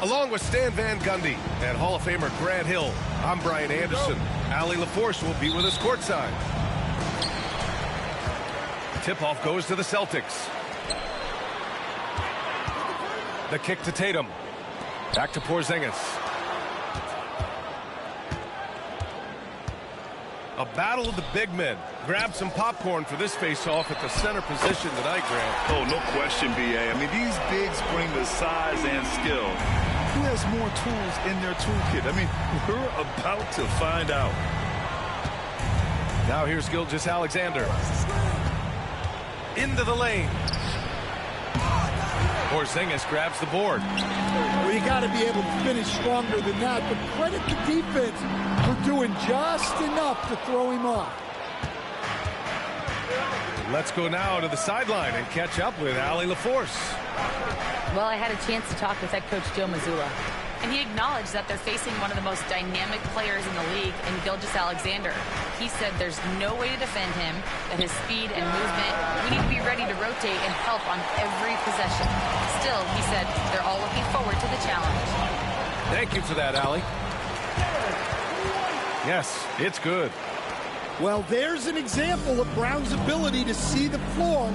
Along with Stan Van Gundy and Hall of Famer Grant Hill, I'm Brian Anderson. Allie LaForce will be with us courtside. Tip-off goes to the Celtics. The kick to Tatum. Back to Porzingis. A battle of the big men. Grab some popcorn for this face-off at the center position tonight, Grant. Oh, no question, B.A. I mean, these bigs bring the size and skill. Who has more tools in their toolkit? I mean, we're about to find out. Now here's Gilgeous-Alexander. Into the lane. Porzingis grabs the board. Well, you got to be able to finish stronger than that, but credit the defense for doing just enough to throw him off. Let's go now to the sideline and catch up with Allie LaForce. Well, I had a chance to talk with head coach Joe Mazzulla, and he acknowledged that they're facing one of the most dynamic players in the league in Gilgeous-Alexander. He said there's no way to defend him, that his speed and movement, we need to be ready to rotate and help on every possession. Still, he said they're all looking forward to the challenge. Thank you for that, Allie. Yes, it's good. Well, there's an example of Brown's ability to see the floor.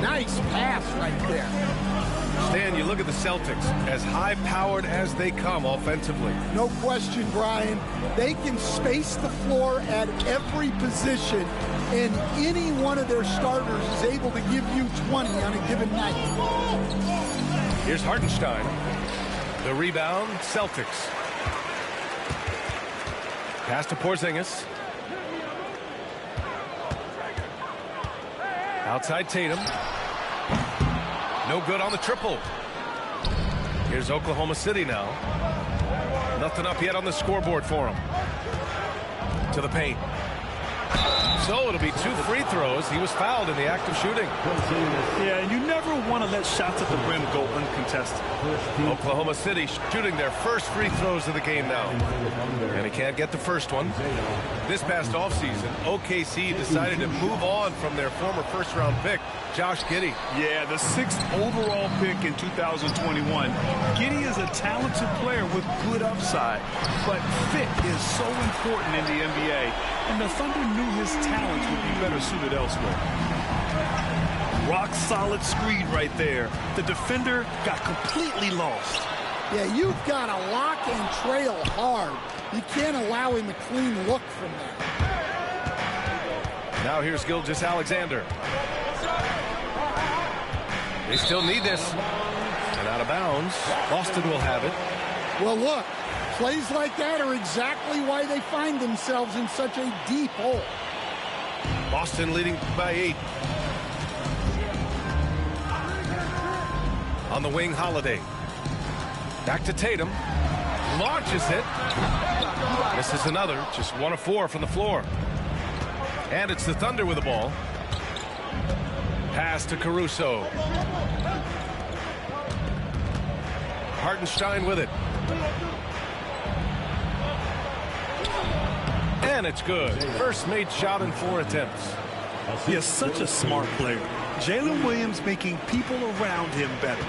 Nice pass right there. Stan, you look at the Celtics, as high-powered as they come offensively. No question, Brian. They can space the floor at every position, and any one of their starters is able to give you 20 on a given night. Here's Hartenstein. The rebound, Celtics. Pass to Porzingis. Outside Tatum. No good on the triple. Here's Oklahoma City now. Nothing up yet on the scoreboard for them. To the paint. So it'll be 2 free throws. He was fouled in the act of shooting. Yeah, and you never want to let shots at the rim go uncontested. Oklahoma City shooting their first free throws of the game now. And he can't get the first one. This past offseason, OKC decided to move on from their former first-round pick, Josh Giddey. Yeah, the 6th overall pick in 2021. Giddey is a talented player with good upside, but fit is so important in the NBA, and the Thunder knew his talents would be better suited elsewhere. Rock-solid screen right there. The defender got completely lost. Yeah, you've got to lock and trail hard. You can't allow him a clean look from there. Now here's Gilgeous-Alexander. They still need this. And out of bounds. Boston will have it. Well, look, plays like that are exactly why they find themselves in such a deep hole. Boston leading by 8. On the wing, Holiday. Back to Tatum. Launches it. This is another. Just 1 of 4 from the floor. And it's the Thunder with the ball. Pass to Caruso. Hartenstein with it. And it's good. First made shot in 4 attempts. He is such a smart player. Jalen Williams making people around him better.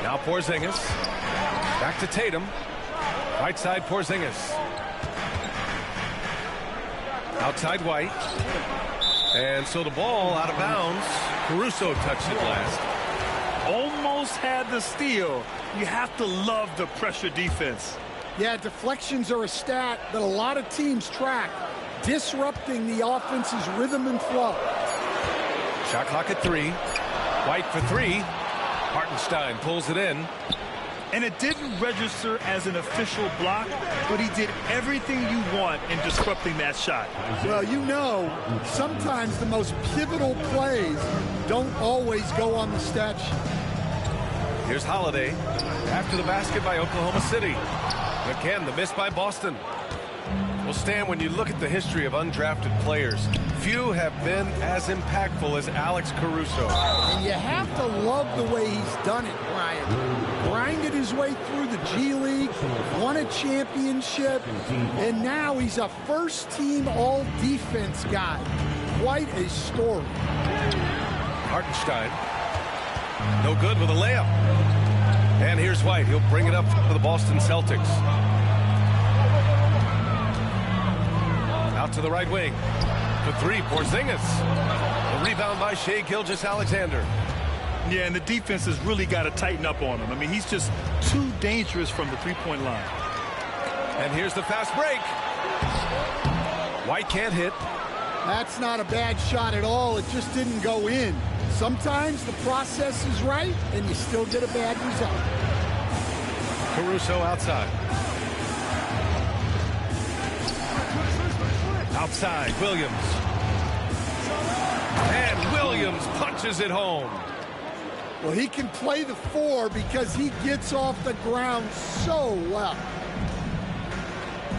Now Porzingis. Back to Tatum. Right side Porzingis. Outside White. And so the ball out of bounds. Caruso touched it last. Almost had the steal. You have to love the pressure defense. Yeah, deflections are a stat that a lot of teams track, disrupting the offense's rhythm and flow. Shot clock at 3. White for 3. Hartenstein pulls it in. And it didn't register as an official block, but he did everything you want in disrupting that shot. Well, you know, sometimes the most pivotal plays don't always go on the stat sheet. Here's Holiday. After the basket by Oklahoma City. Again, the miss by Boston. Well, Stan, when you look at the history of undrafted players, few have been as impactful as Alex Caruso. And you have to love the way he's done it, Brian. Grinded his way through the G League, won a championship, and now he's a first-team all-defense guy. Quite a story. Hartenstein. No good with a layup. And here's White. He'll bring it up for the Boston Celtics. Out to the right wing. For three, Porzingis. A rebound by Shai Gilgeous-Alexander. Yeah, and the defense has really got to tighten up on him. I mean, he's just too dangerous from the three-point line. And here's the fast break. White can't hit. That's not a bad shot at all. It just didn't go in. Sometimes the process is right, and you still get a bad result. Caruso outside. Outside, Williams. And Williams punches it home. Well, he can play the four because he gets off the ground so well.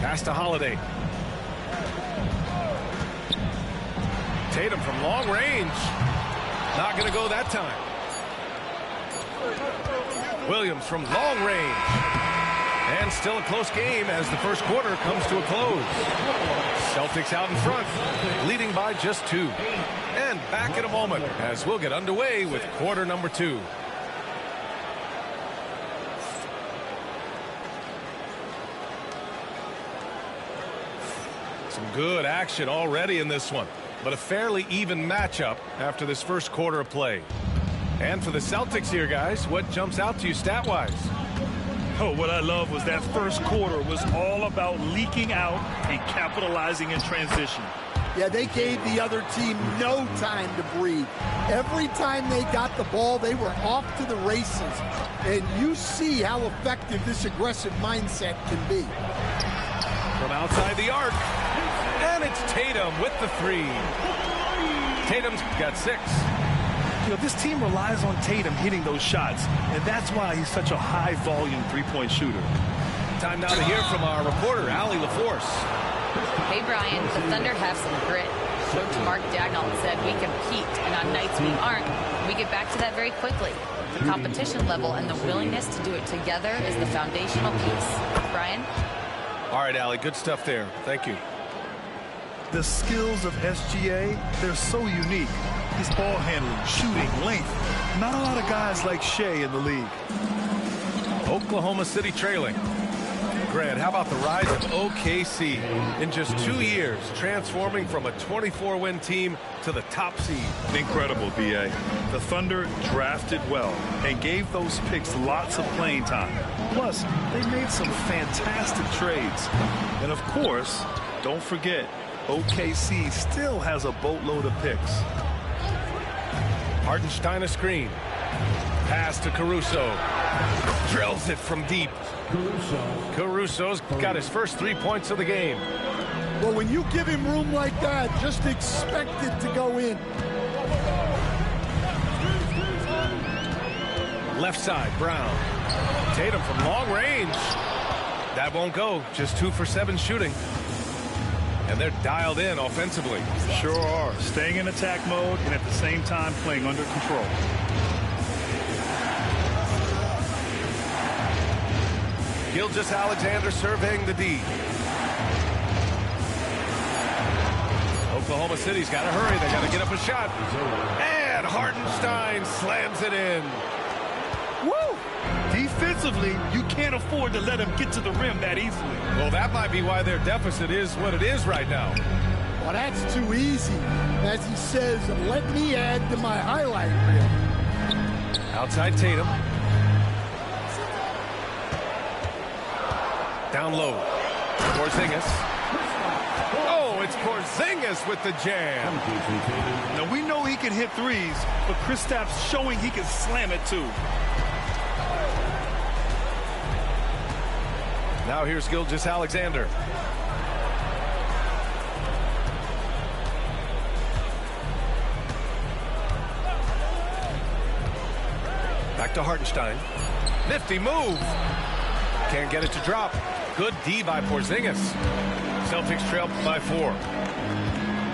Pass to Holiday. Tatum from long range. Not going to go that time. Williams from long range. And still a close game as the first quarter comes to a close. Celtics out in front, leading by just 2. And back in a moment as we'll get underway with quarter number 2. Some good action already in this one, but a fairly even matchup after this first quarter of play. And for the Celtics here, guys, what jumps out to you stat-wise? Oh, what I love was that first quarter was all about leaking out and capitalizing in transition. Yeah, they gave the other team no time to breathe. Every time they got the ball, they were off to the races. And you see how effective this aggressive mindset can be. From outside the arc. And it's Tatum with the 3. Tatum's got 6. You know, this team relies on Tatum hitting those shots, and that's why he's such a high-volume three-point shooter. Time now to hear from our reporter, Allie LaForce. Hey, Brian, the Thunder have some grit. Coach Mark Dagnall said we compete, and on nights we aren't, we get back to that very quickly. The competition level and the willingness to do it together is the foundational piece. Brian? All right, Allie, good stuff there. Thank you. The skills of SGA, they're so unique. His ball handling, shooting, length. Not a lot of guys like Shai in the league. Oklahoma City trailing. Grant, how about the rise of OKC in just 2 years, transforming from a 24-win team to the top seed? Incredible, B.A. The Thunder drafted well and gave those picks lots of playing time. Plus, they made some fantastic trades. And of course, don't forget, OKC still has a boatload of picks. Hartenstein a screen. Pass to Caruso. Drills it from deep. Caruso's got his first 3 points of the game. Well, when you give him room like that, just expect it to go in. Left side, Brown. Tatum from long range. That won't go. Just 2 for 7 shooting. And they're dialed in offensively. Sure are. Staying in attack mode and at the same time playing under control. Gilgeous-Alexander surveying the D. Oklahoma City's got to hurry. They got to get up a shot. And Hartenstein slams it in. Woo! Defensively, you can't afford to let him get to the rim that easily. Well, that might be why their deficit is what it is right now. Well, that's too easy. As he says, let me add to my highlight reel. Outside Tatum. Down low. Porzingis. Oh, it's Porzingis with the jam. Now, we know he can hit threes, but Kristaps showing he can slam it too. Now here's Gilgeous-Alexander. Back to Hartenstein. Nifty move. Can't get it to drop. Good D by Porzingis. Celtics trail by 4.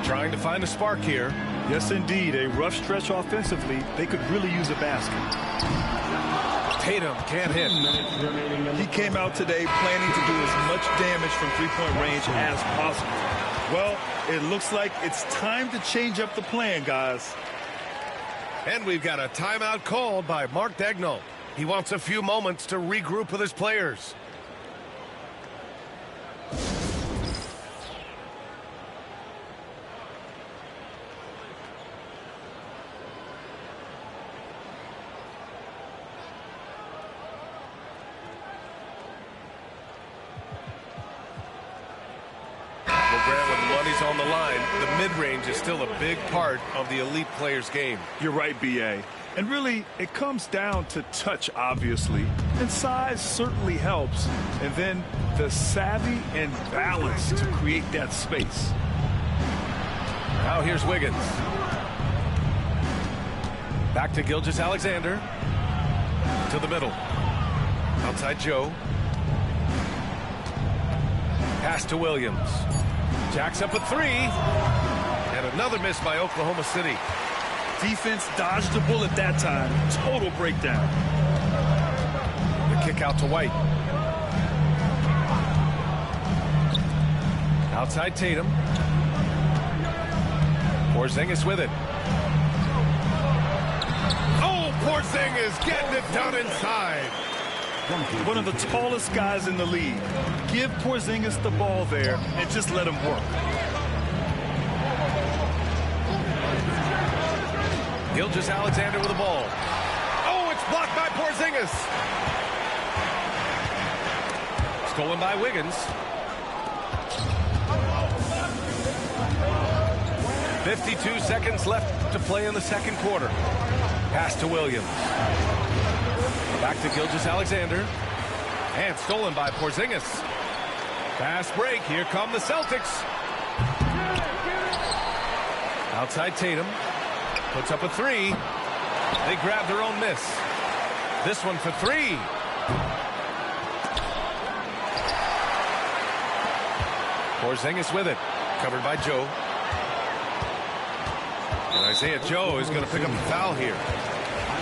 Trying to find a spark here. Yes, indeed. A rough stretch offensively. They could really use a basket. Tatum can't hit. He came out today planning to do as much damage from three-point range as possible. Well, it looks like it's time to change up the plan, guys. And we've got a timeout called by Mark Dagnall. He wants a few moments to regroup with his players. On the line, the mid-range is still a big part of the elite player's game. You're right, B.A. And really, it comes down to touch, obviously. And size certainly helps. And then the savvy and balance to create that space. Now here's Wiggins. Back to Gilgeous-Alexander. To the middle. Outside Joe. Pass to Williams. Jacks up a three. And another miss by Oklahoma City. Defense dodged the bullet that time. Total breakdown. The kick out to White. Outside Tatum. Porzingis with it. Oh, Porzingis getting it done inside. One of the tallest guys in the league. Give Porzingis the ball there and just let him work. Gilgeous-Alexander with the ball. Oh, it's blocked by Porzingis. Stolen by Wiggins. 52 seconds left to play in the second quarter. Pass to Williams. Back to Gilgeous-Alexander. And stolen by Porzingis. Fast break. Here come the Celtics. Outside Tatum. Puts up a three. They grab their own miss. This one for three. Porzingis with it. Covered by Joe. And Isaiah Joe is going to pick up a foul here.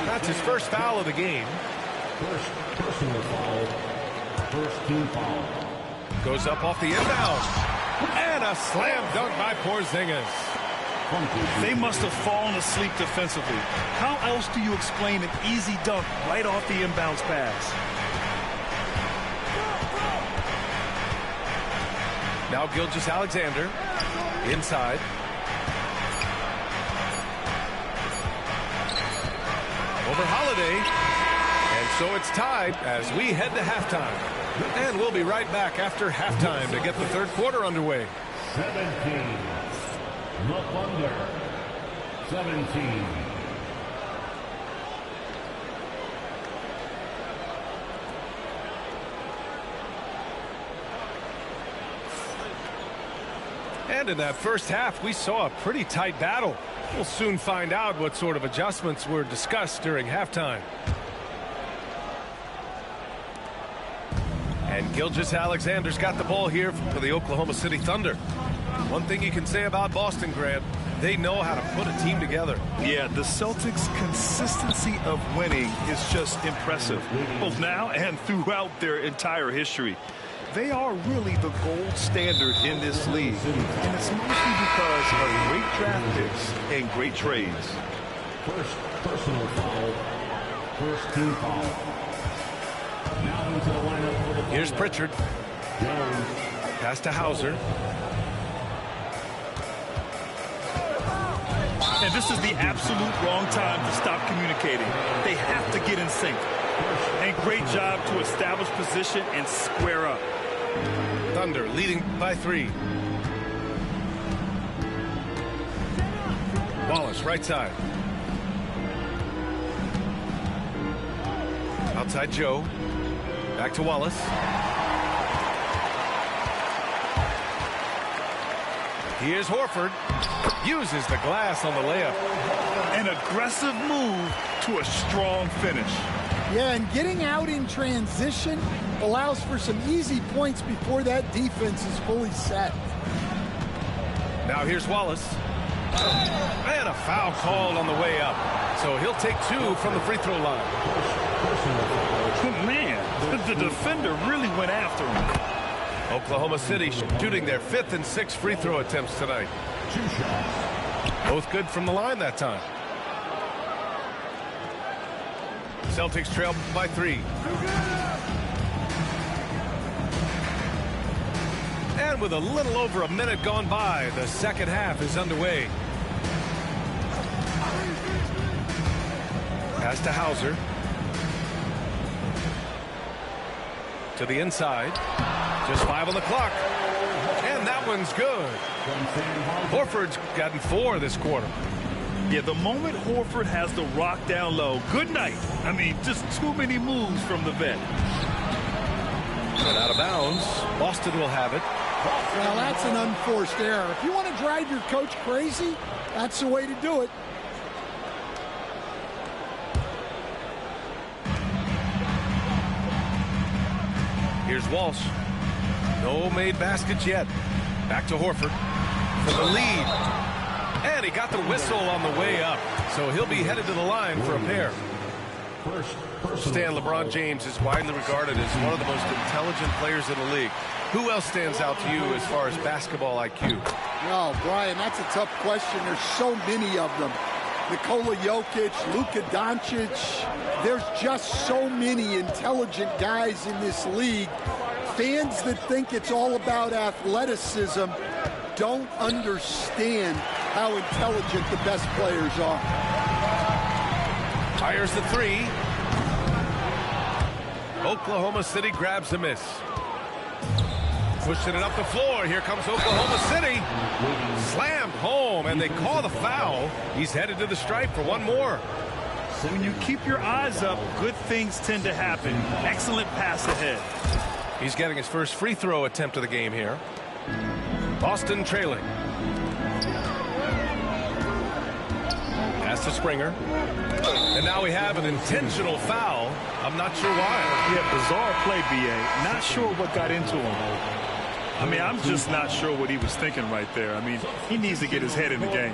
That's his first foul of the game. First personal foul. First team foul. Goes up off the inbound. And a slam dunk by Porzingis. They must have fallen asleep defensively. How else do you explain an easy dunk right off the inbounds pass? Now Gilgeous-Alexander. Inside. Over Holiday. And so it's tied as we head to halftime. And we'll be right back after halftime to get the third quarter underway. 17. The Thunder. 17. And in that first half, we saw a pretty tight battle. We'll soon find out what sort of adjustments were discussed during halftime. And Gilgeous-Alexander's got the ball here for the Oklahoma City Thunder. One thing you can say about Boston, Grant, they know how to put a team together. Yeah, the Celtics' consistency of winning is just impressive, both now and throughout their entire history. They are really the gold standard in this league, and it's mostly because of great draft picks and great trades. First personal foul. First team foul. Now into the lineup for the Here's Pritchard. Jones. Pass to Hauser. And this is the absolute wrong time to stop communicating. They have to get in sync. And great job to establish position and square up. Thunder leading by 3. Wallace, right side. Outside Joe. Back to Wallace. Here's Horford. Uses the glass on the layup. An aggressive move to a strong finish. Yeah, and getting out in transition allows for some easy points before that defense is fully set. Now here's Wallace. And a foul called on the way up. So he'll take 2 from the free throw line. Man, the defender really went after him. Oklahoma City shooting their 5th and 6th free throw attempts tonight. 2 shots. Both good from the line that time. Celtics trail by 3. And with a little over a minute gone by, the second half is underway. Pass to Hauser. To the inside. Just 5 on the clock. And that one's good. Horford's gotten 4 this quarter. Yeah, the moment Horford has the rock down low, good night. I mean, just too many moves from the vet. And out of bounds. Boston will have it. Well, that's an unforced error. If you want to drive your coach crazy, that's the way to do it. Here's Walsh. No made baskets yet. Back to Horford for the lead. And he got the whistle on the way up. So he'll be headed to the line for a pair. Stan, LeBron James is widely regarded as one of the most intelligent players in the league. Who else stands out to you as far as basketball IQ? Oh, Brian, that's a tough question. There's so many of them. Nikola Jokic, Luka Doncic. There's just so many intelligent guys in this league. Fans that think it's all about athleticism don't understand how intelligent the best players are. Fires the 3. Oklahoma City grabs a miss. Pushing it up the floor. Here comes Oklahoma City. Slammed home, and they call the foul. He's headed to the stripe for one more. When you keep your eyes up, good things tend to happen. Excellent pass ahead. He's getting his first free throw attempt of the game here. Boston trailing. Pass to Springer. And now we have an intentional foul. I'm not sure why. Yeah, bizarre play, B.A. Not sure what got into him. I mean, I'm just not sure what he was thinking right there. I mean, he needs to get his head in the game.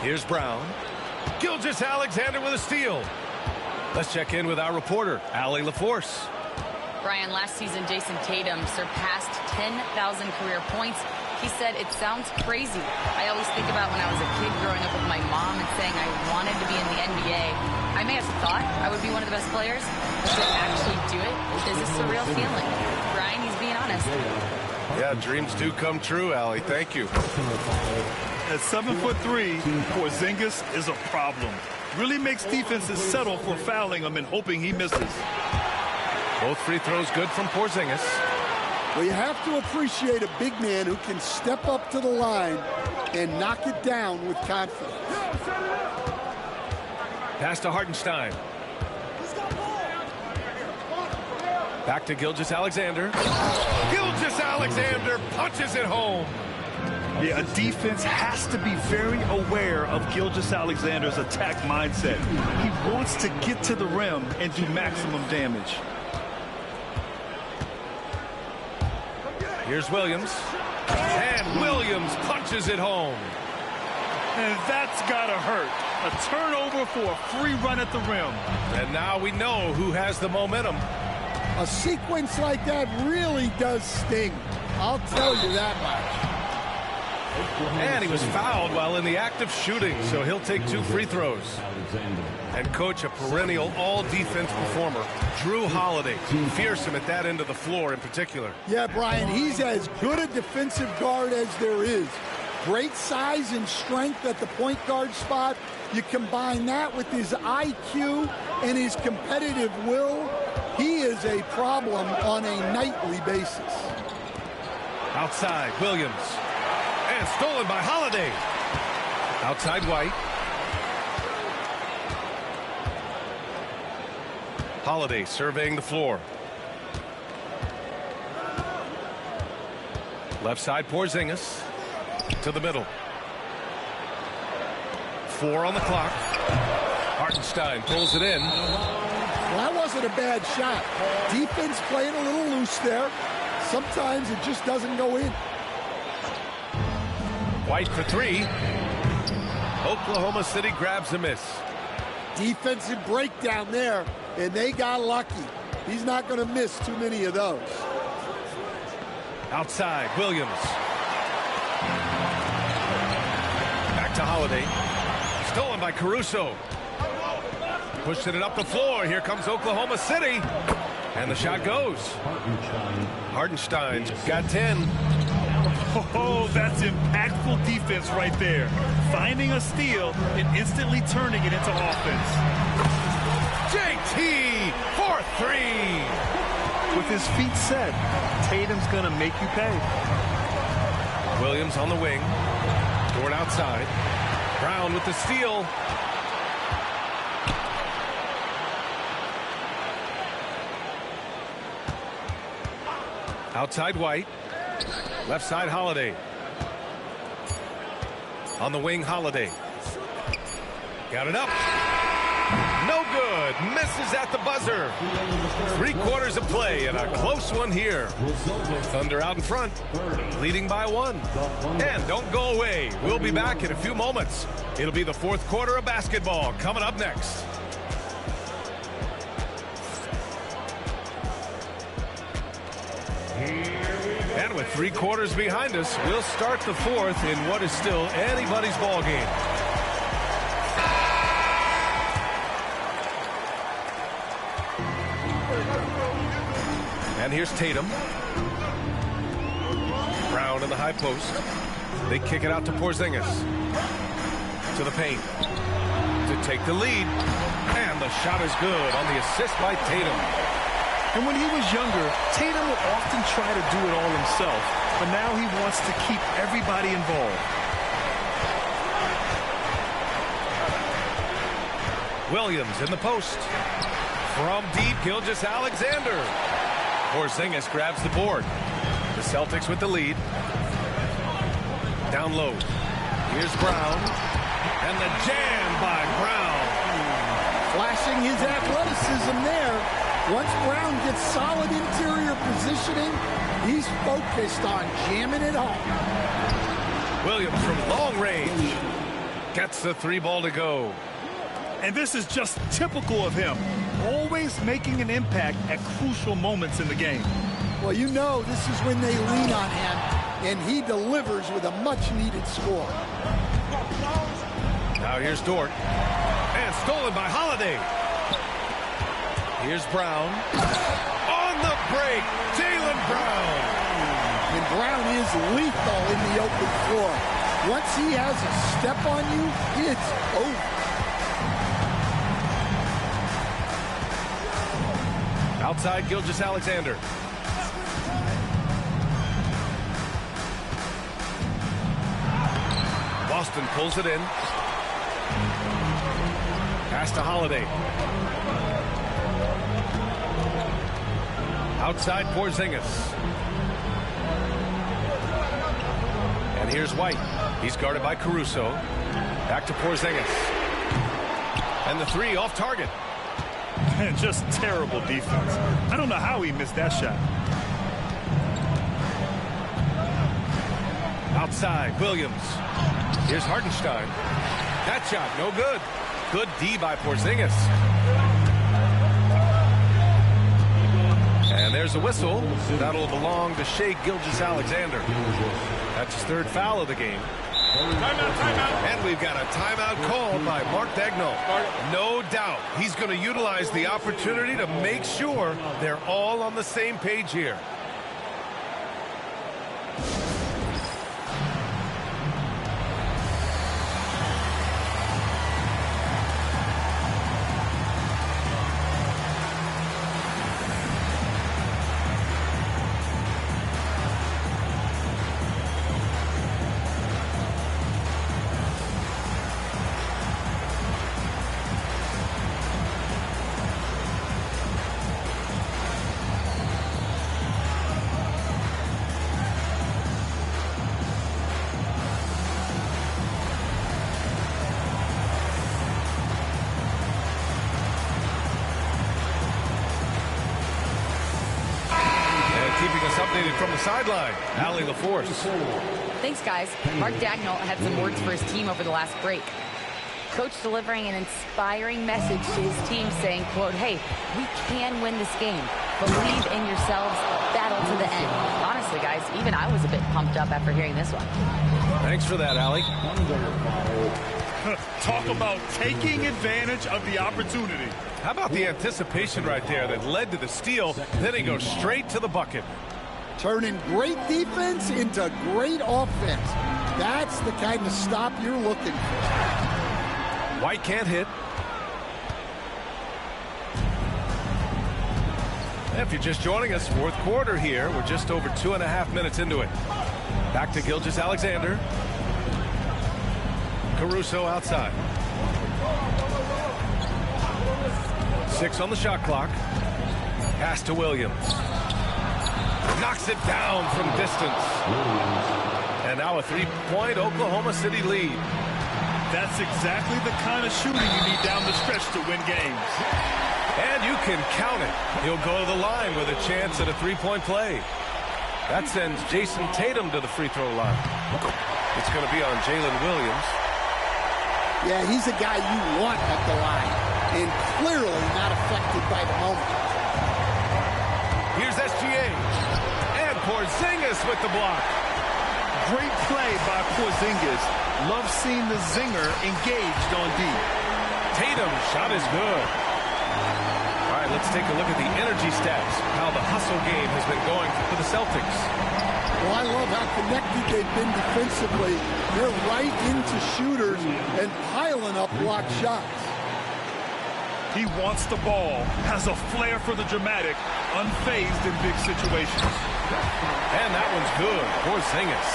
Here's Brown. Gilgeous-Alexander with a steal. Let's check in with our reporter, Allie LaForce. Brian, last season, Jason Tatum surpassed 10,000 career points. He said, it sounds crazy. I always think about when I was a kid growing up with my mom and saying I wanted to be in the NBA. I may have thought I would be one of the best players, but to actually do it is a surreal feeling. Brian, he's being honest. Yeah, dreams do come true, Allie. Thank you. At 7'3", Porzingis is a problem. Really makes defenses settle for fouling him and hoping he misses. Both free throws good from Porzingis. Well, you have to appreciate a big man who can step up to the line and knock it down with confidence. Pass to Hartenstein. Back to Gilgeous-Alexander. Gilgeous-Alexander punches it home. Yeah, a defense has to be very aware of Gilgeous-Alexander's attack mindset. He wants to get to the rim and do maximum damage. Here's Williams. And Williams punches it home. And that's got to hurt. A turnover for a free run at the rim. And now we know who has the momentum. A sequence like that really does sting. I'll tell you that much. And he was fouled while in the act of shooting, so he'll take 2 free throws. And coach, a perennial all-defense performer, Drew Holiday, fearsome at that end of the floor in particular. Yeah, Brian, he's as good a defensive guard as there is. Great size and strength at the point guard spot. You combine that with his IQ and his competitive will, he is a problem on a nightly basis. Outside, Williams. And stolen by Holiday. Outside White. Holiday surveying the floor. Left side, Porzingis. To the middle. 4 on the clock. Hartenstein pulls it in. Well, that wasn't a bad shot. Defense playing a little loose there. Sometimes it just doesn't go in. White for 3. Oklahoma City grabs a miss. Defensive breakdown there, and they got lucky. He's not going to miss too many of those. Outside, Williams. Back to Holiday. Stolen by Caruso. Pushing it up the floor. Here comes Oklahoma City. And the shot goes. Hartenstein's got 10. Oh, that's impactful defense right there. Finding a steal and instantly turning it into offense. JT for 3. With his feet set, Tatum's going to make you pay. Williams on the wing. Dort outside. Brown with the steal. Outside White. Left side Holiday. On the wing Holiday. Got it up. No good. Misses at the buzzer. 3 quarters of play and a close one here. Thunder out in front. Leading by 1. And don't go away. We'll be back in a few moments. It'll be the 4th quarter of basketball coming up next. And with 3 quarters behind us, we'll start the 4th in what is still anybody's ball game. And here's Tatum. Brown in the high post. They kick it out to Porzingis. To the paint. To take the lead. And the shot is good on the assist by Tatum. And when he was younger, Tatum would often try to do it all himself, but now he wants to keep everybody involved. Williams in the post. From deep, Gilgeous-Alexander. Porzingis grabs the board. The Celtics with the lead. Down low. Here's Brown. And the jam by Brown. Flashing his athleticism there. Once Brown gets solid interior positioning, he's focused on jamming it home. Williams from long range gets the 3 ball to go. And this is just typical of him, always making an impact at crucial moments in the game. Well, you know this is when they lean on him, and he delivers with a much-needed score. Now here's Dort. And stolen by Holiday. Here's Brown. On the break, Jaylen Brown. And Brown is lethal in the open floor. Once he has a step on you, it's over. Outside Gilgeous-Alexander. Boston pulls it in. Pass to Holiday. Outside Porzingis. And here's White. He's guarded by Caruso. Back to Porzingis. And the 3 off target. Man, just terrible defense. I don't know how he missed that shot. Outside, Williams. Here's Hartenstein. That shot, no good. Good D by Porzingis. And there's a whistle. That'll belong to Shai Gilgeous-Alexander. That's his 3rd foul of the game. Timeout. And we've got a timeout called by Mark Daigneault. No doubt he's going to utilize the opportunity to make sure they're all on the same page here. Updated from the sideline, Allie LaForce. Thanks, guys. Mark Daigneault had some words for his team over the last break. Coach delivering an inspiring message to his team saying, quote, hey, we can win this game. Believe in yourselves, battle to the end. Honestly, guys, even I was a bit pumped up after hearing this one. Thanks for that, Allie. Talk about taking advantage of the opportunity. How about the anticipation right there that led to the steal? Then he goes straight to the bucket. Turning great defense into great offense. That's the kind of stop you're looking for. White can't hit. If you're just joining us, fourth quarter here. We're just over 2.5 minutes into it. Back to Gilgeous-Alexander. Caruso outside. 6 on the shot clock. Pass to Williams. Knocks it down from distance. And now a 3-point Oklahoma City lead. That's exactly the kind of shooting you need down the stretch to win games. And you can count it. He'll go to the line with a chance at a 3-point play. That sends Jason Tatum to the free throw line. It's going to be on Jalen Williams. Yeah, he's a guy you want at the line, and clearly not affected by the moment. Here's SGA. And Porzingis with the block. Great play by Porzingis. Love seeing the zinger engaged on D. Tatum's shot is good. All right, let's take a look at the energy stats, how the hustle game has been going for the Celtics. Well, I love how connected they've been defensively. They're right into shooters and piling up blocked shots. He wants the ball, has a flair for the dramatic, unfazed in big situations. And that one's good. Porzingis.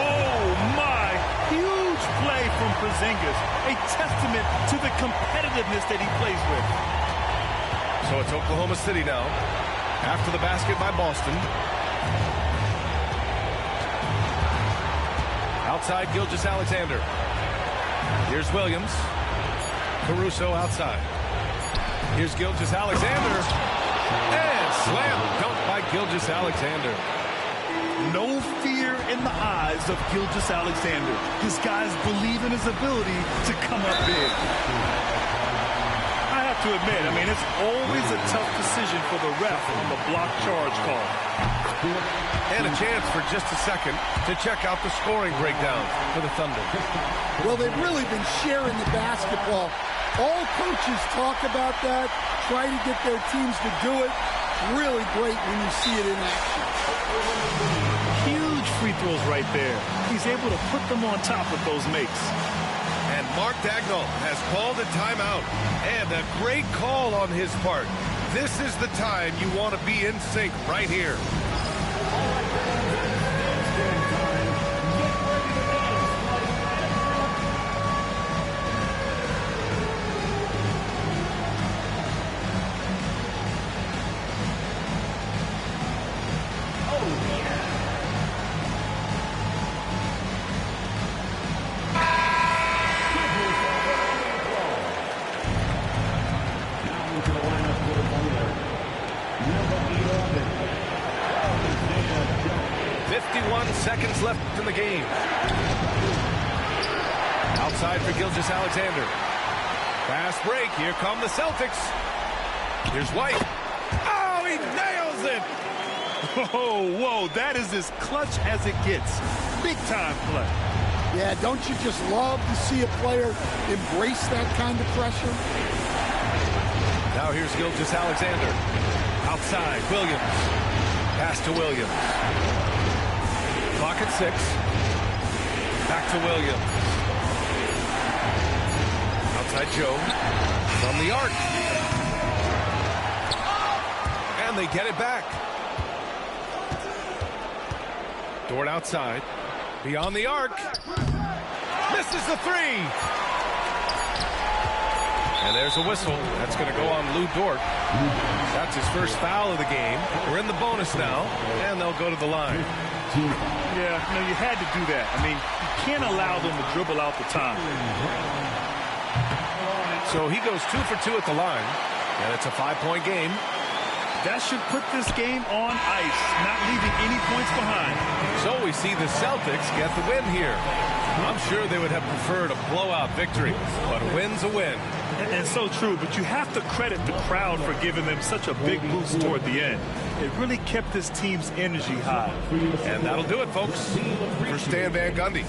Oh, my. Huge play from Porzingis. A testament to the competitiveness that he plays with. So it's Oklahoma City now. After the basket by Boston. Outside Gilgeous-Alexander. Here's Williams. Caruso outside. Here's Gilgeous-Alexander. And slam dunk by Gilgeous-Alexander. No fear in the eyes of Gilgeous-Alexander. His guys believe in his ability to come up big. I have to admit, it's always a tough decision for the ref on the block charge call. And a chance for just a second to check out the scoring breakdown for the Thunder. Well, they've really been sharing the basketball. All coaches talk about that, try to get their teams to do it. Really great when you see it in action. Huge free throws right there. He's able to put them on top with those makes. And Mark Dagnall has called a timeout. And a great call on his part. This is the time you want to be in sync right here. Seconds left in the game. Outside for Gilgeous-Alexander. Fast break. Here come the Celtics. Here's White. Oh, he nails it. Oh, whoa, that is as clutch as it gets. Big time play. Yeah, don't you just love to see a player embrace that kind of pressure? Now here's Gilgeous-Alexander. Outside, Williams. Pass to Williams. Clock at 6. Back to Williams. Outside Joe. From the arc. And they get it back. Dort outside. Beyond the arc. Misses the 3. And there's a whistle. That's going to go on Lou Dort. That's his first foul of the game. We're in the bonus now. And they'll go to the line. Yeah, you had to do that. You can't allow them to dribble out the time. So he goes 2 for 2 at the line, and it's a 5-point game. That should put this game on ice, not leaving any points behind. So we see the Celtics get the win here. I'm sure they would have preferred a blowout victory, but a win's a win. And so true, but you have to credit the crowd for giving them such a big boost toward the end. It really kept this team's energy high. And that'll do it, folks. For Stan Van Gundy.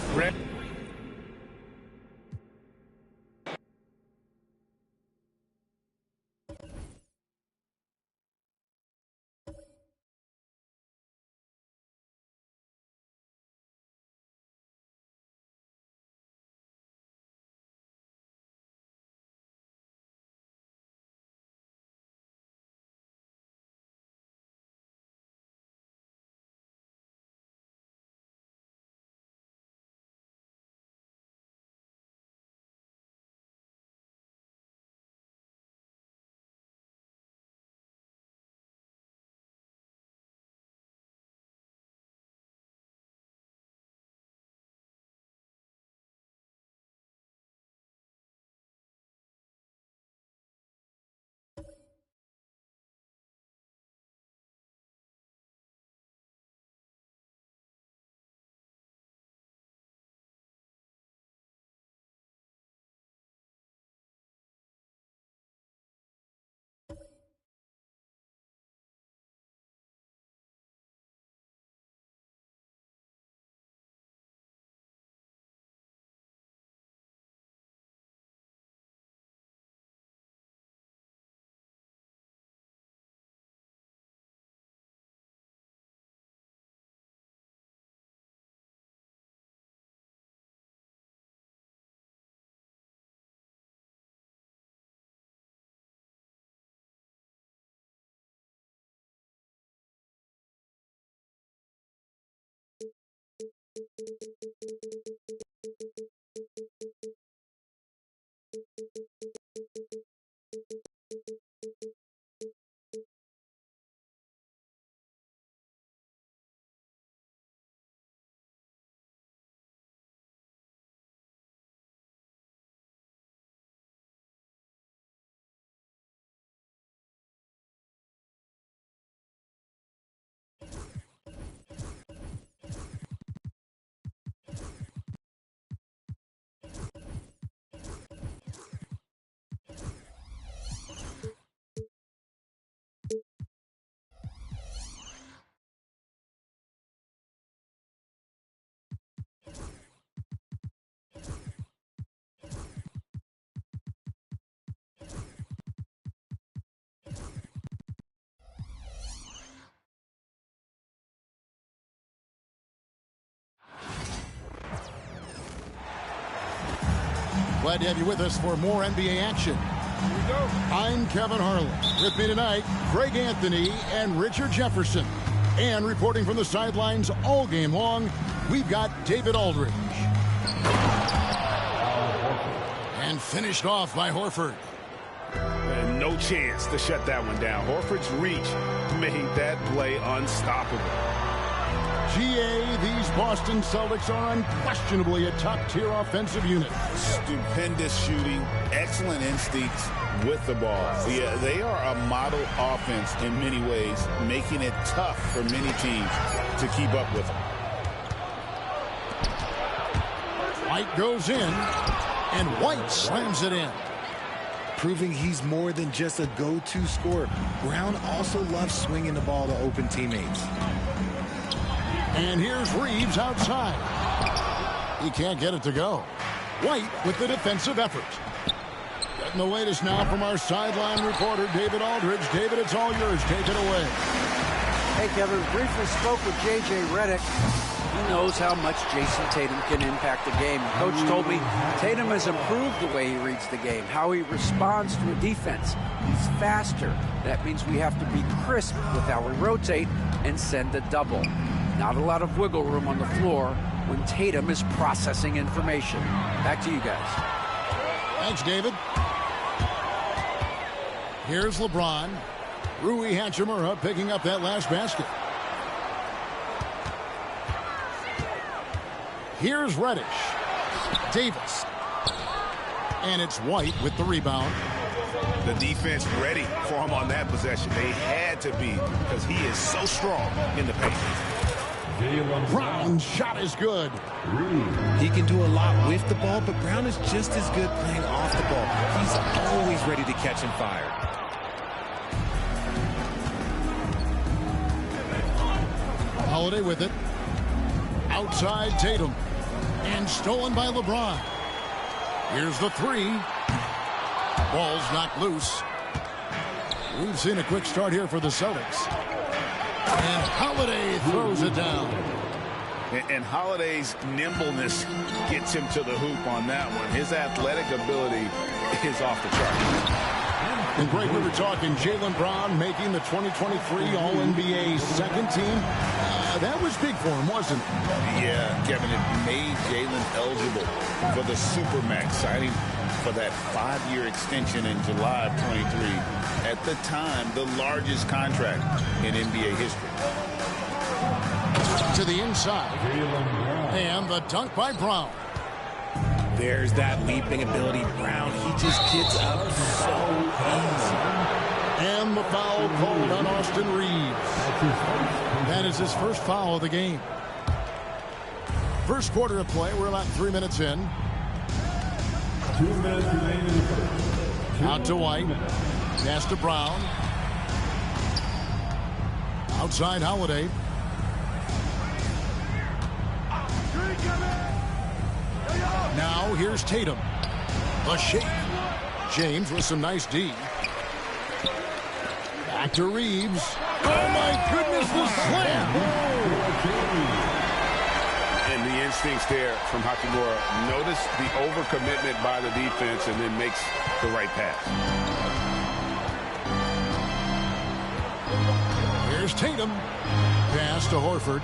Glad to have you with us for more NBA action. Here we go. I'm Kevin Harlan. With me tonight, Greg Anthony and Richard Jefferson. And reporting from the sidelines all game long, we've got David Aldridge. And finished off by Horford. And no chance to shut that one down. Horford's reach made that play unstoppable. GA, these Boston Celtics are unquestionably a top-tier offensive unit. Stupendous shooting, excellent instincts with the ball. They are a model offense in many ways, making it tough for many teams to keep up with them. White goes in, and White slams it in. Proving he's more than just a go-to scorer. Brown also loves swinging the ball to open teammates. And here's Reeves outside. He can't get it to go. White with the defensive effort. Getting the latest now from our sideline reporter, David Aldridge. David, it's all yours. Take it away. Hey, Kevin. Briefly spoke with J.J. Redick. He knows how much Jason Tatum can impact the game. Coach told me Tatum has improved the way he reads the game, how he responds to a defense. He's faster. That means we have to be crisp with how we rotate and send a double. Not a lot of wiggle room on the floor when Tatum is processing information. Back to you guys. Thanks, David. Here's LeBron. Rui Hachimura picking up that last basket. Here's Reddish. Davis. And it's White with the rebound. The defense ready for him on that possession. They had to be because he is so strong in the paint. Brown's shot is good. He can do a lot with the ball, but Brown is just as good playing off the ball. He's always ready to catch and fire. Holiday with it. Outside Tatum. And stolen by LeBron. Here's the three. Ball's knocked loose. We've seen a quick start here for the Celtics. And Holiday throws it down. And Holiday's nimbleness gets him to the hoop on that one. His athletic ability is off the chart. And Greg, we were talking Jaylen Brown making the 2023 All-NBA second team. That was big for him, wasn't it? Yeah, Kevin, it made Jaylen eligible for the Supermax, signing for that 5-year extension in July of 23. At the time, the largest contract in NBA history. To the inside. And the dunk by Brown. There's that leaping ability. Brown, he just gets up so easy. And the foul called on Austin Reeves. That is his first foul of the game. First quarter of play. We're about 3 minutes in. 2 minutes remaining. Out to White. Pass to Brown. Outside Holiday. Now here's Tatum. The shake. James with some nice D. Back to Reeves. Oh my goodness, the slam. And the instincts there from Hachimura. Notice the overcommitment by the defense and then makes the right pass. Here's Tatum. Pass to Horford.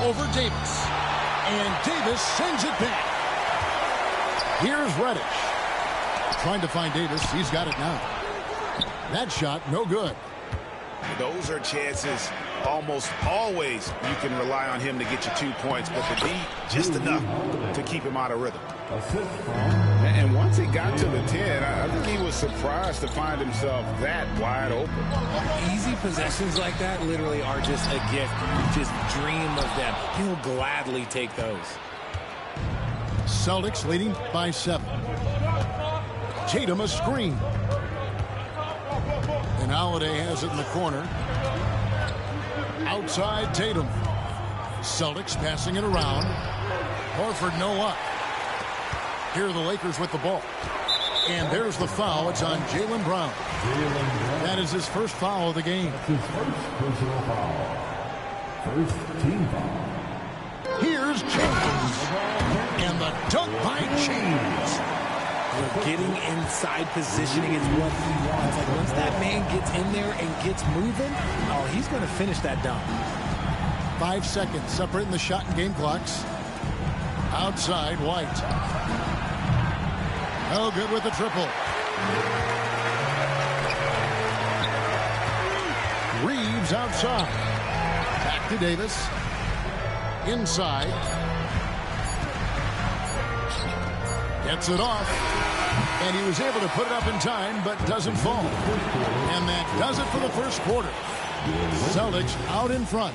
Over Davis. And Davis sends it back. Here's Reddish. Trying to find Davis. He's got it now. That shot, no good. Those are chances almost always you can rely on him to get you 2 points, but the D just enough to keep him out of rhythm. And once he got to the 10, I think he was surprised to find himself that wide open. Easy possessions like that literally are just a gift. You just dream of them. He'll gladly take those. Celtics leading by 7. Tatum a screen. And Holiday has it in the corner. Outside Tatum. Celtics passing it around. Horford no luck. Here are the Lakers with the ball. And there's the foul. It's on Jaylen Brown. That is his first foul of the game. His first personal foul. First team foul. Here's James. And the dunk by James. Getting inside positioning is what he wants. Like once that man gets in there and gets moving, oh, he's going to finish that dunk. 5 seconds separating the shot and game clocks. Outside White. No good with the triple. Reeves outside. Back to Davis. Inside. Gets it off. And he was able to put it up in time, but doesn't fall. And that does it for the first quarter. Celtics out in front.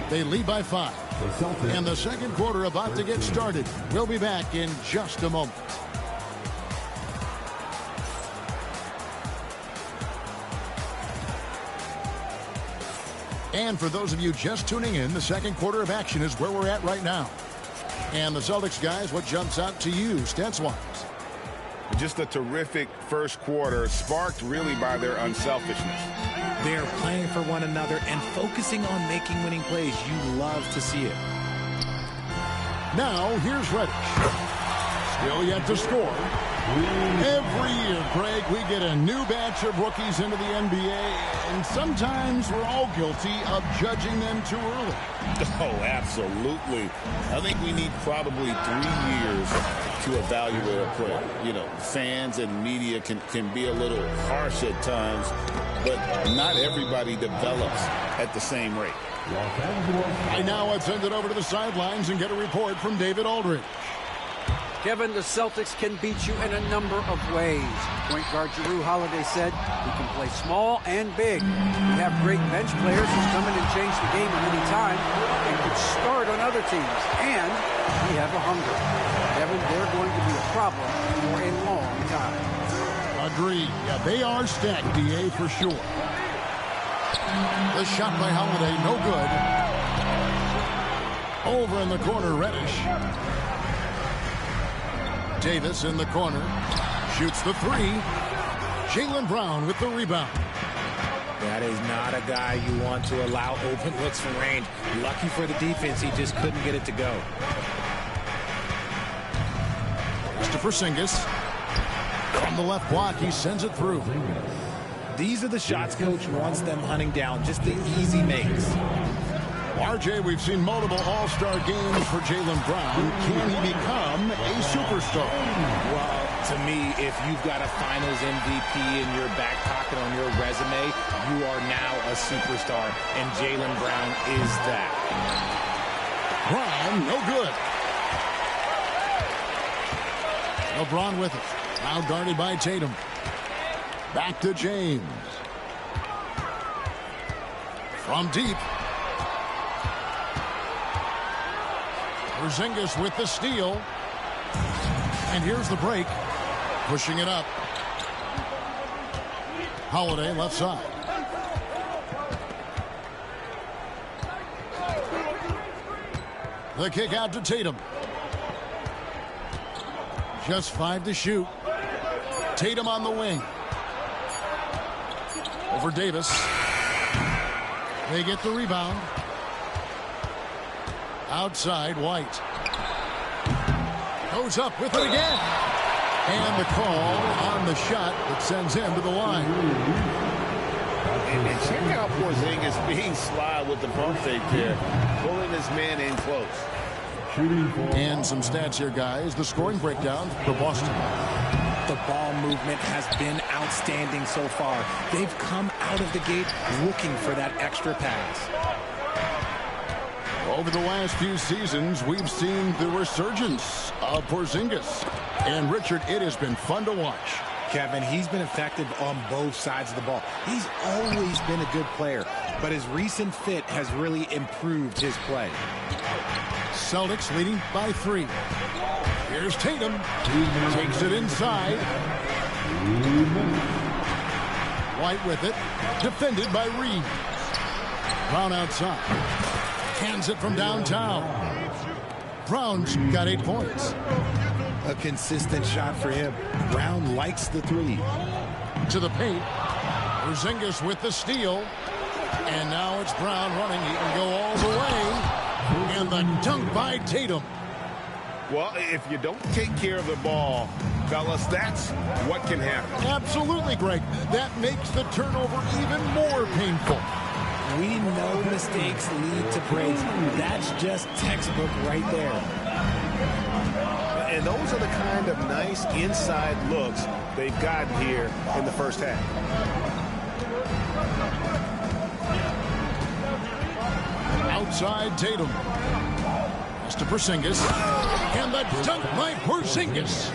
They lead by 5. And the second quarter about to get started. We'll be back in just a moment. And for those of you just tuning in, the second quarter of action is where we're at right now. And the Celtics guys, what jumps out to you, stats-wise? Just a terrific first quarter, sparked really by their unselfishness. They're playing for one another and focusing on making winning plays. You love to see it. Now, here's Reddish. Still yet to score. Every year, Greg, we get a new batch of rookies into the NBA, and sometimes we're all guilty of judging them too early. Oh, absolutely. I think we need probably 3 years to evaluate a player. You know, fans and media can be a little harsh at times, but not everybody develops at the same rate. Right now, let's send it over to the sidelines and get a report from David Aldridge. Kevin, the Celtics can beat you in a number of ways. Point guard Jrue Holiday said he can play small and big. We have great bench players who come in and change the game at any time and could start on other teams. And we have a hunger. Kevin, they're going to be a problem for a long time. Agreed. Yeah, they are stacked, DA, for sure. The shot by Holiday, no good. Over in the corner, Reddish. Davis in the corner. Shoots the 3. Jaylen Brown with the rebound. That is not a guy you want to allow open looks from range. Lucky for the defense, he just couldn't get it to go. Christopher Porzingis. From the left block, he sends it through. These are the shots coach wants them hunting down. Just the easy makes. RJ, we've seen multiple all-star games for Jaylen Brown. Can he become a superstar? Well, to me, if you've got a finals MVP in your back pocket on your resume, you are now a superstar, and Jaylen Brown is that. Brown, no good. LeBron with it. Now guarded by Tatum. Back to James. From deep. Porzingis with the steal. And here's the break. Pushing it up. Holiday left side. The kick out to Tatum. Just 5 to shoot. Tatum on the wing. Over Davis. They get the rebound. Outside, White. Goes up with it again. And the call on the shot that sends him to the line. And check out Porzingis being sly with the bump fake there, pulling his man in close. And some stats here, guys. The scoring breakdown for Boston. The ball movement has been outstanding so far. They've come out of the gate looking for that extra pass. Over the last few seasons, we've seen the resurgence of Porzingis. And, Richard, it has been fun to watch. Kevin, he's been effective on both sides of the ball. He's always been a good player, but his recent fit has really improved his play. Celtics leading by 3. Here's Tatum. Takes it inside. White with it. Defended by Reeves. Brown outside. Hands it from downtown. Brown's got 8 points. A consistent shot for him. Brown likes the 3. To the paint. Porzingis with the steal. And now it's Brown running. He can go all the way. And the dunk by Tatum. Well, if you don't take care of the ball, fellas, that's what can happen. Absolutely, Greg. That makes the turnover even more painful. We know mistakes lead to breaks. That's just textbook right there. And those are the kind of nice inside looks they've gotten here in the first half. Outside Tatum. Pass to Porzingis. And the dunk by Porzingis.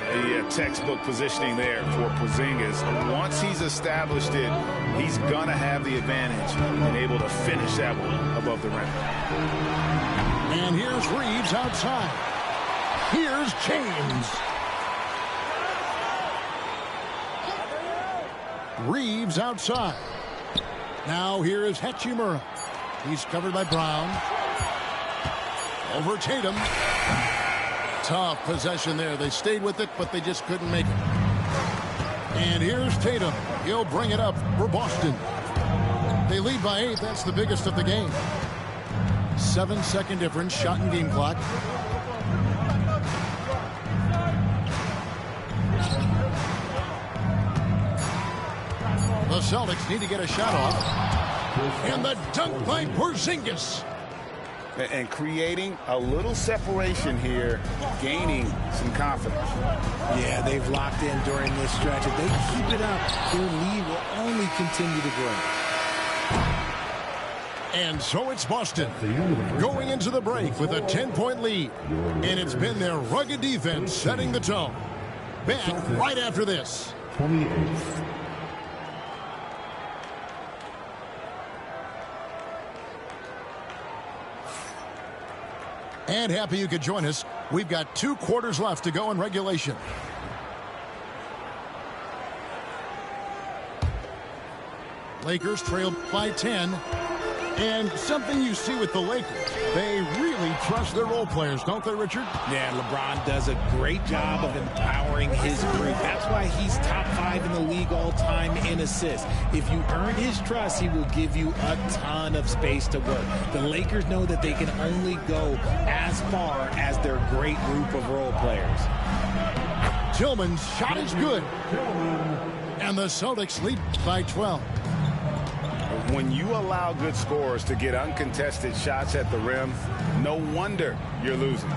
Yeah, textbook positioning there for Porzingis. Once he's established it, he's going to have the advantage and able to finish that one above the rim. And here's Reeves outside. Here's James. Reeves outside. Now here is Hachimura. He's covered by Brown. Over Tatum. Tough possession there. They stayed with it, but they just couldn't make it. And here's Tatum. He'll bring it up for Boston. They lead by 8. That's the biggest of the game. 7-second difference. Shot and game clock. The Celtics need to get a shot off. And the dunk by Porzingis. And creating a little separation here, gaining some confidence. Yeah, they've locked in during this stretch. If they keep it up, their lead will only continue to grow. And so it's Boston going into the break with a 10-point lead. And it's been their rugged defense setting the tone. Back right after this. 28. And happy you could join us. We've got 2 quarters left to go in regulation. Lakers trail by 10. And something you see with the Lakers, they really trust their role players, don't they, Richard? Yeah, LeBron does a great job of empowering his group. That's why he's top 5 in the league all time in assists. If you earn his trust, he will give you a ton of space to work. The Lakers know that they can only go as far as their great group of role players. Tillman's shot is good. And the Celtics lead by 12. When you allow good scorers to get uncontested shots at the rim, no wonder you're losing.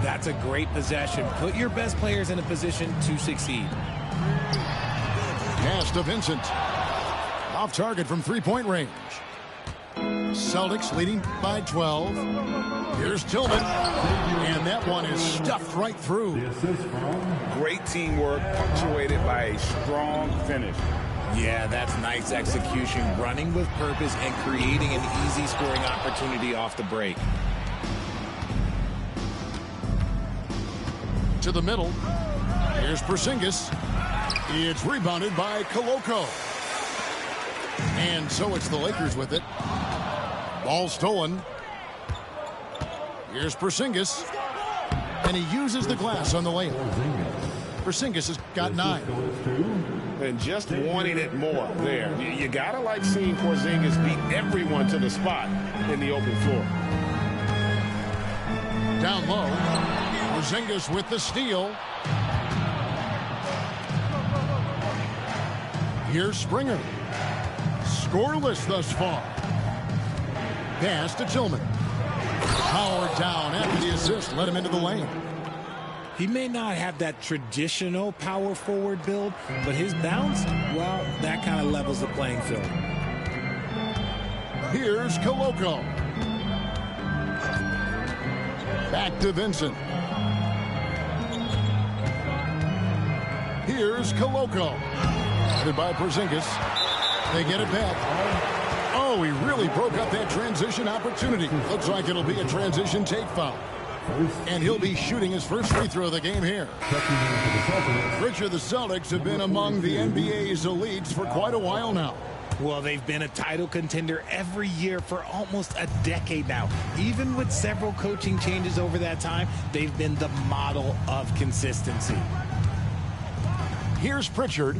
That's a great possession. Put your best players in a position to succeed. Pass to Vincent. Off target from three-point range. Celtics leading by 12. Here's Tillman. And that one is stuffed right through. Great teamwork punctuated by a strong finish. Yeah, that's nice execution, running with purpose and creating an easy scoring opportunity off the break. To the middle. Here's Porzingis. It's rebounded by Koloko. And so it's the Lakers with it. Ball stolen. Here's Porzingis. And he uses the glass on the layup. Porzingis has got 9. And just wanting it more there. You got to like seeing Porzingis beat everyone to the spot in the open floor. Down low. Porzingis with the steal. Here's Springer. Scoreless thus far. Pass to Tillman. Powered down after the assist. Let him into the lane. He may not have that traditional power forward build, but his bounce, well, that kind of levels the playing field. Here's Koloko. Back to Vincent. Here's Koloko. Headed by Porzingis. They get it back. Oh, he really broke up that transition opportunity. Looks like it'll be a transition take foul. And he'll be shooting his first free throw of the game here. Richard, the Celtics have been among the NBA's elites for quite a while now. Well, they've been a title contender every year for almost a decade now. Even with several coaching changes over that time, they've been the model of consistency. Here's Pritchard.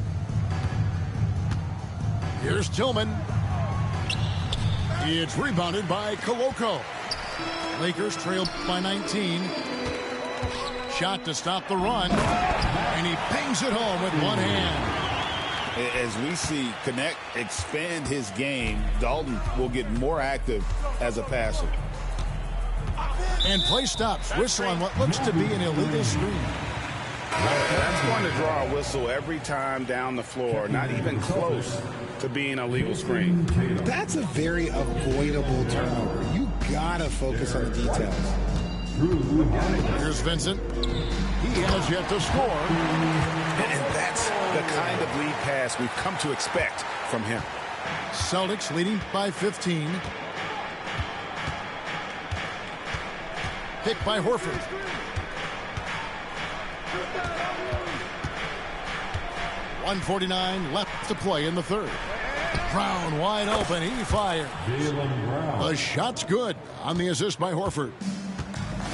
Here's Tillman. It's rebounded by Koloko. Lakers trail by 19. Shot to stop the run. And he bangs it home with one hand. As we see Connect expand his game, Dalton will get more active as a passer. And play stops. Whistle on what looks to be an illegal screen. That's going to draw a whistle every time down the floor. Not even close to being a legal screen. That's a very avoidable turnover. You gotta focus on the details. Here's Vincent. He has yet to score. And that's the kind of lead pass we've come to expect from him. Celtics leading by 15. Pick by Horford. .149 left to play in the third. Brown wide open. He fired. The shot's good on the assist by Horford.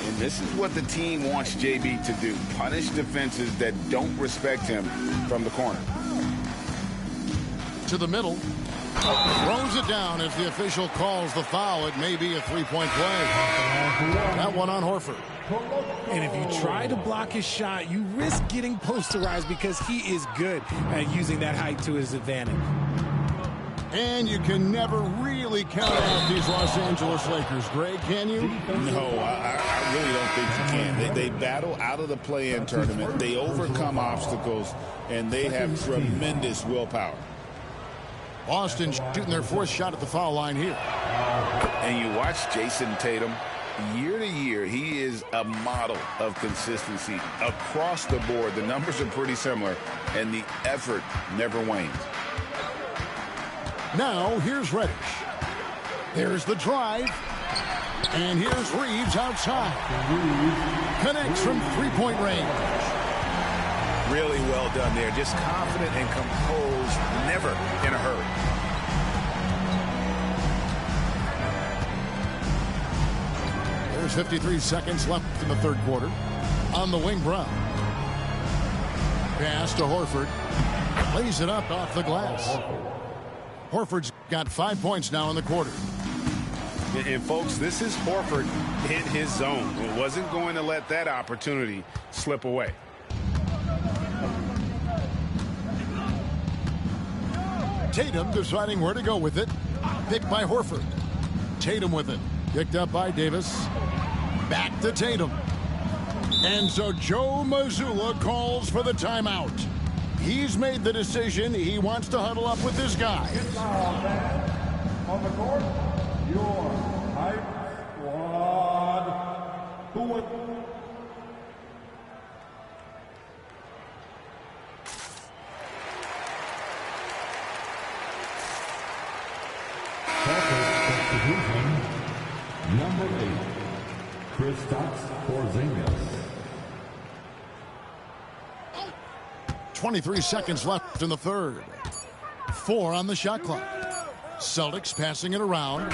And this is what the team wants JB to do. Punish defenses that don't respect him from the corner. To the middle. Throws it down as the official calls the foul. It may be a three-point play. That one on Horford. And if you try to block his shot, you risk getting posterized because he is good at using that height to his advantage. And you can never really count out these Los Angeles Lakers, Greg, can you? No, I really don't think you can. They battle out of the play-in tournament. They overcome obstacles, and they have tremendous willpower. Boston shooting their fourth shot at the foul line here. And you watch Jason Tatum. Year to year, he is a model of consistency across the board. The numbers are pretty similar, and the effort never wanes. Now, here's Reddish. There's the drive. And here's Reeves outside. Connects from three-point range. Really well done there. Just confident and composed, never in a hurry. There's 53 seconds left in the third quarter. On the wing, Brown. Pass to Horford. Lays it up off the glass. Horford's got 5 points now in the quarter. And folks, this is Horford in his zone. He wasn't going to let that opportunity slip away. Tatum deciding where to go with it. Picked by Horford. Tatum with it. Picked up by Davis. Back to Tatum. And so Joe Mazzulla calls for the timeout. He's made the decision. He wants to huddle up with this guy. On the court, your hype squad. Who would... Number 8, Kristaps Porzingis. 23 seconds left in the third. 4 on the shot clock. Celtics passing it around.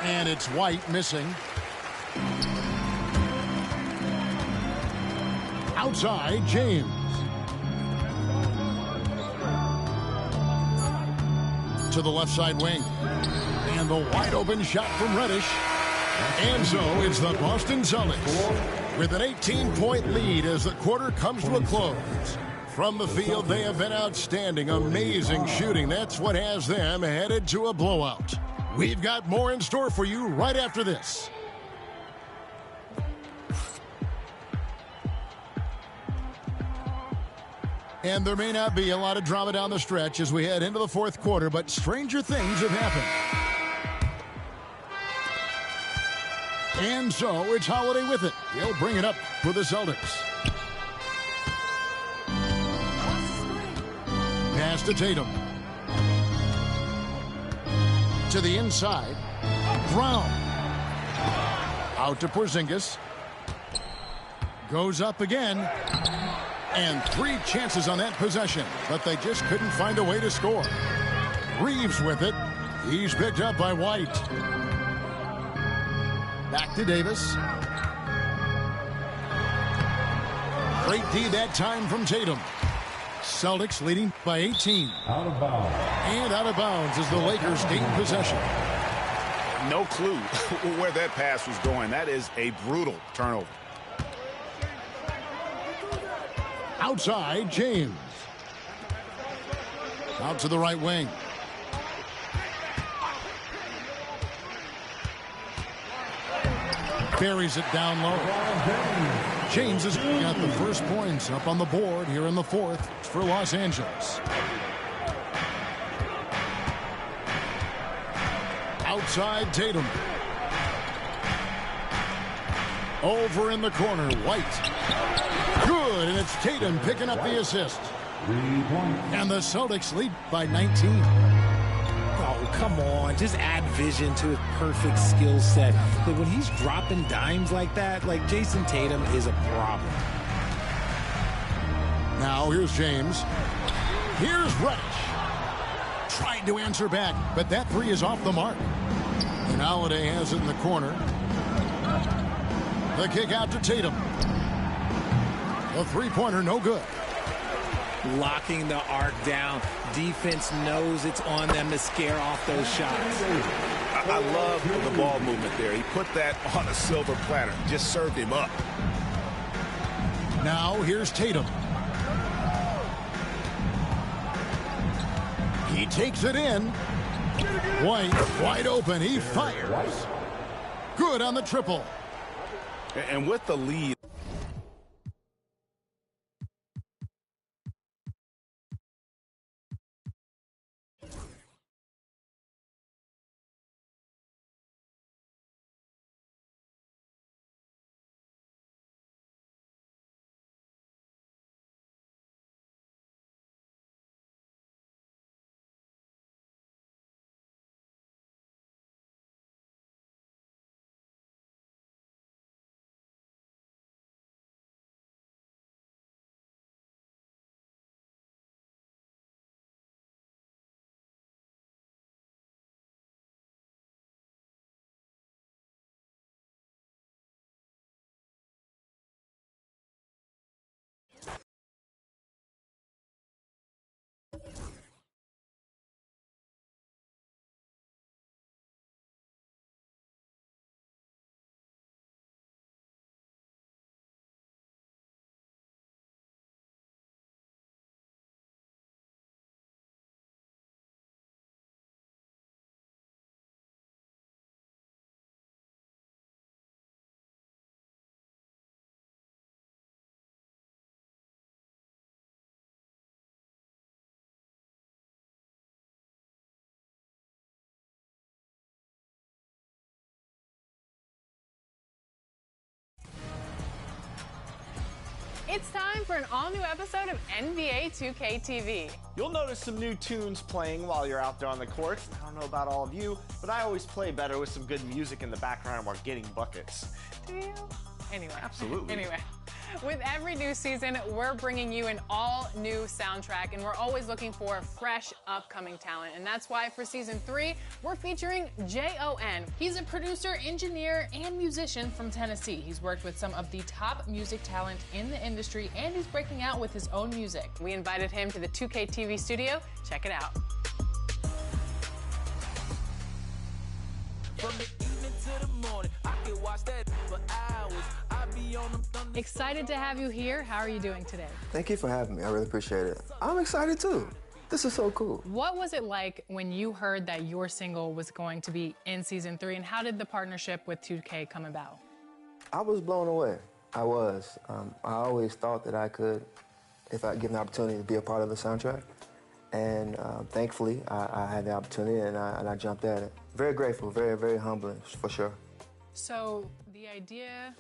And it's White missing. Outside, James. To the left side wing. And the wide open shot from Reddish. And so it's the Boston Celtics with an 18-point lead as the quarter comes to a close. From the field, they have been outstanding. Amazing shooting. That's what has them headed to a blowout. We've got more in store for you right after this. And there may not be a lot of drama down the stretch as we head into the fourth quarter, but stranger things have happened. And so it's Holiday with it. He'll bring it up for the Celtics. Pass to Tatum. To the inside. Brown. Out to Porzingis. Goes up again. And 3 chances on that possession, but they just couldn't find a way to score. Reeves with it. He's picked up by White. Back to Davis. Great D that time from Tatum. Celtics leading by 18. Out of bounds. And out of bounds as the Lakers gain possession. No clue where that pass was going. That is a brutal turnover. Outside, James. Out to the right wing. Buries it down low. James has got the first points up on the board here in the fourth for Los Angeles. Outside, Tatum. Over in the corner, White. Good, and it's Tatum picking up the assist. And the Celtics lead by 19. Oh, come on. Just add vision to his perfect skill set. Like, when he's dropping dimes like that, like, Jason Tatum is a problem. Now here's James. Here's Reddish. Tried to answer back, but that 3 is off the mark. And Holiday has it in the corner. The kick out to Tatum. The three-pointer, no good. Locking the arc down. Defense knows it's on them to scare off those shots. I love the ball movement there. He put that on a silver platter. Just served him up. Now here's Tatum. He takes it in. White wide open. He fires. Good on the triple. And with the lead. It's time for an all-new episode of NBA2K25. You'll notice some new tunes playing while you're out there on the court. I don't know about all of you, but I always play better with some good music in the background while getting buckets. Do you? Anyway. Absolutely. Anyway. With every new season, we're bringing you an all-new soundtrack, and we're always looking for fresh, upcoming talent. And that's why for Season 3, we're featuring J.O.N. He's a producer, engineer, and musician from Tennessee. He's worked with some of the top music talent in the industry, and he's breaking out with his own music. We invited him to the 2K TV studio. Check it out. From the evening to the morning, I can watch that for hours. I be on them thunder. Excited to have you here. How are you doing today? Thank you for having me. I really appreciate it. I'm excited too. this is so cool. What was it like when you heard that your single was going to be in season 3, and how did the partnership with 2K come about? I was blown away. I was. I always thought that I could, if I given the opportunity to be a part of the soundtrack. And thankfully, I had the opportunity, and I jumped at it. Very grateful, very, very humbling, for sure. So the idea